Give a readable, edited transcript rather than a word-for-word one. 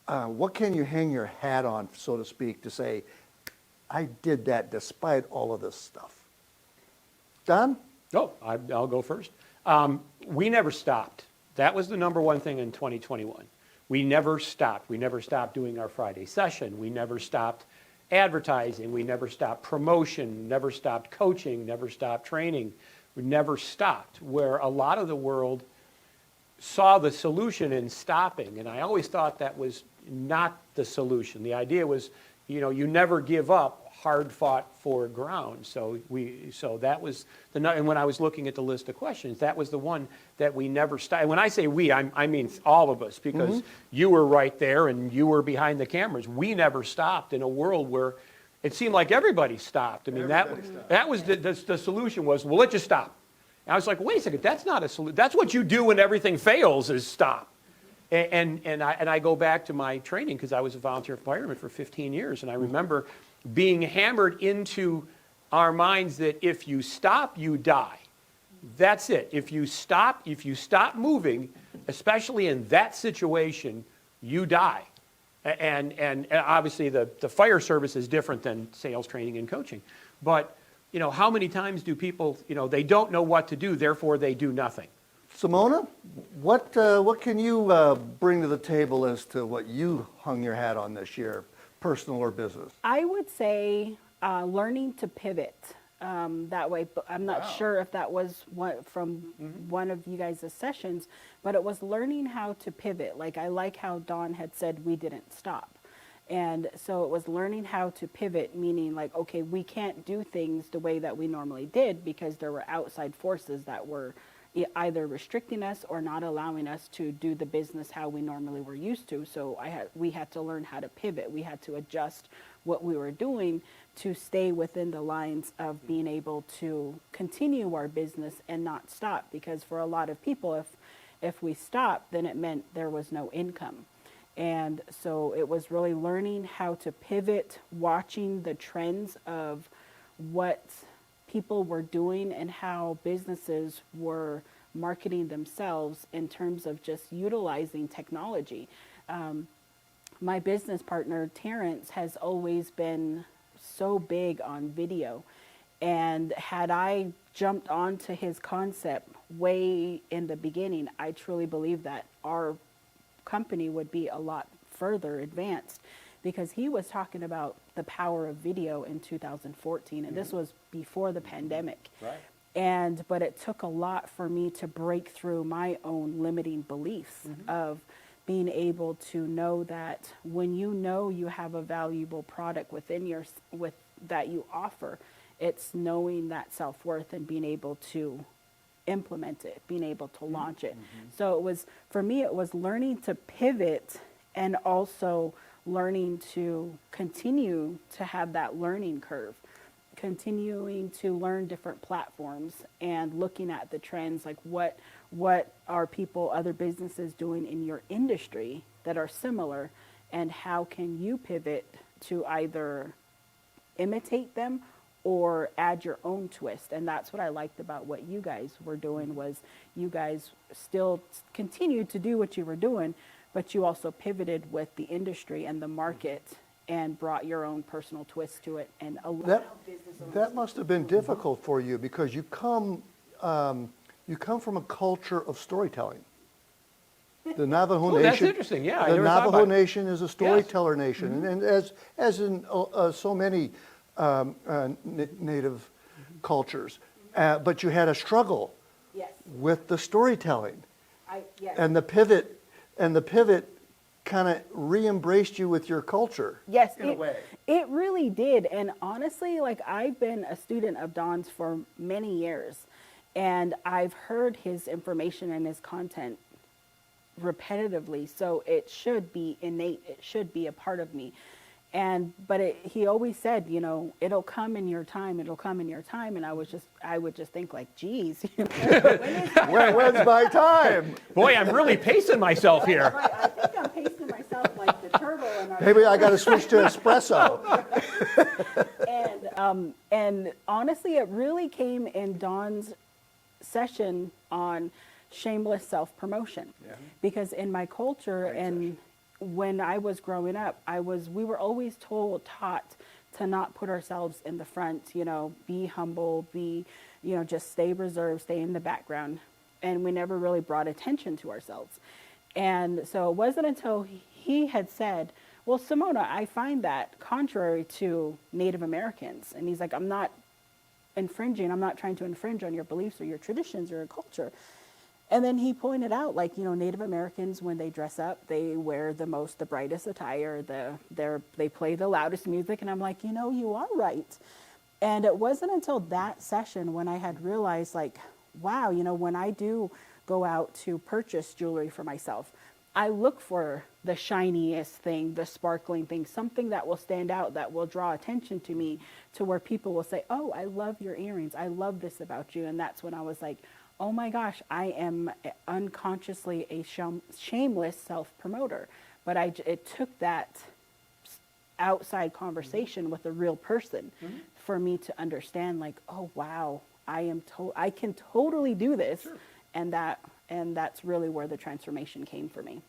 what can you hang your hat on, so to speak, to say, I did that despite all of this stuff? Don? Oh, I'll go first. We never stopped. That was the number one thing in 2021. We never stopped. We never stopped doing our Friday session. We never stopped advertising. We never stopped promotion, never stopped coaching, never stopped training. We never stopped, where a lot of the world saw the solution in stopping. And I always thought that was not the solution. The idea was, you never give up hard fought for ground. So that was and when I was looking at the list of questions, that was the one that we never stopped. And when I say we, I mean all of us, because you were right there and you were behind the cameras. We never stopped in a world where it seemed like everybody stopped. I mean, that was the solution was, well, let's just stop. And I was like, wait a second, that's not a solution. That's what you do when everything fails, is stop. And I go back to my training, because I was a volunteer fireman for 15 years, and I remember being hammered into our minds that if you stop, you die. That's it. If you stop moving, especially in that situation, you die. And obviously the fire service is different than sales training and coaching. But how many times do people, they don't know what to do, therefore they do nothing. Simona, what can you bring to the table as to what you hung your hat on this year, personal or business? I would say learning to pivot that way. But I'm not sure if that was from one of you guys' sessions, but it was learning how to pivot. I like how Don had said we didn't stop. And so it was learning how to pivot, meaning okay, we can't do things the way that we normally did because there were outside forces that were either restricting us or not allowing us to do the business how we normally were used to. So we had to learn how to pivot. We had to adjust what we were doing to stay within the lines of being able to continue our business and not stop. Because for a lot of people, if we stopped, then it meant there was no income. And so it was really learning how to pivot, watching the trends of what people were doing and how businesses were marketing themselves in terms of just utilizing technology. My business partner, Terrence, has always been so big on video. And had I jumped onto his concept way in the beginning, I truly believe that our company would be a lot further advanced, because he was talking about the power of video in 2014, and this was before the pandemic. Right. But it took a lot for me to break through my own limiting beliefs of being able to know that when you have a valuable product that you offer, it's knowing that self-worth and being able to implement it, being able to launch it. So for me, it was learning to pivot and also learning to continue to have that learning curve, continuing to learn different platforms and looking at the trends, like what are other businesses doing in your industry that are similar, and how can you pivot to either imitate them or add your own twist. And that's what I liked about what you guys were doing, was you guys still continued to do what you were doing, but you also pivoted with the industry and the market and brought your own personal twist to it. And that must have been difficult for you, because you come from a culture of storytelling. The Navajo Nation. That's interesting. Yeah, the Navajo Nation is a storyteller nation, and as in so many native cultures, but you had a struggle with the storytelling, and the pivot kind of re-embraced you with your culture. Yes, in a way. It really did. And honestly, I've been a student of Don's for many years, and I've heard his information and his content repetitively, so it should be innate. It should be a part of me. But he always said, it'll come in your time. It'll come in your time. And I would just think geez, when's my time? Boy, I'm really pacing myself here. Right, I think I'm pacing myself like the turtle in our. Maybe I got to switch to espresso. And honestly, it really came in Don's session on shameless self-promotion, because in my culture and when I was growing up, we were always taught to not put ourselves in the front, be humble, just stay reserved, stay in the background. And we never really brought attention to ourselves. And so it wasn't until he had said, well, Simona, I find that contrary to Native Americans. And he's like, I'm not trying to infringe on your beliefs or your traditions or your culture. And then he pointed out, Native Americans, when they dress up, they wear the brightest attire, they play the loudest music. And I'm like, you are right. And it wasn't until that session when I had realized, wow, when I do go out to purchase jewelry for myself, I look for the shiniest thing, the sparkling thing, something that will stand out, that will draw attention to me, to where people will say, oh, I love your earrings. I love this about you. And that's when I was like, oh my gosh, I am unconsciously a shameless self-promoter. But it took that outside conversation with a real person for me to understand, oh wow, I can totally do this. Sure. And that's really where the transformation came for me.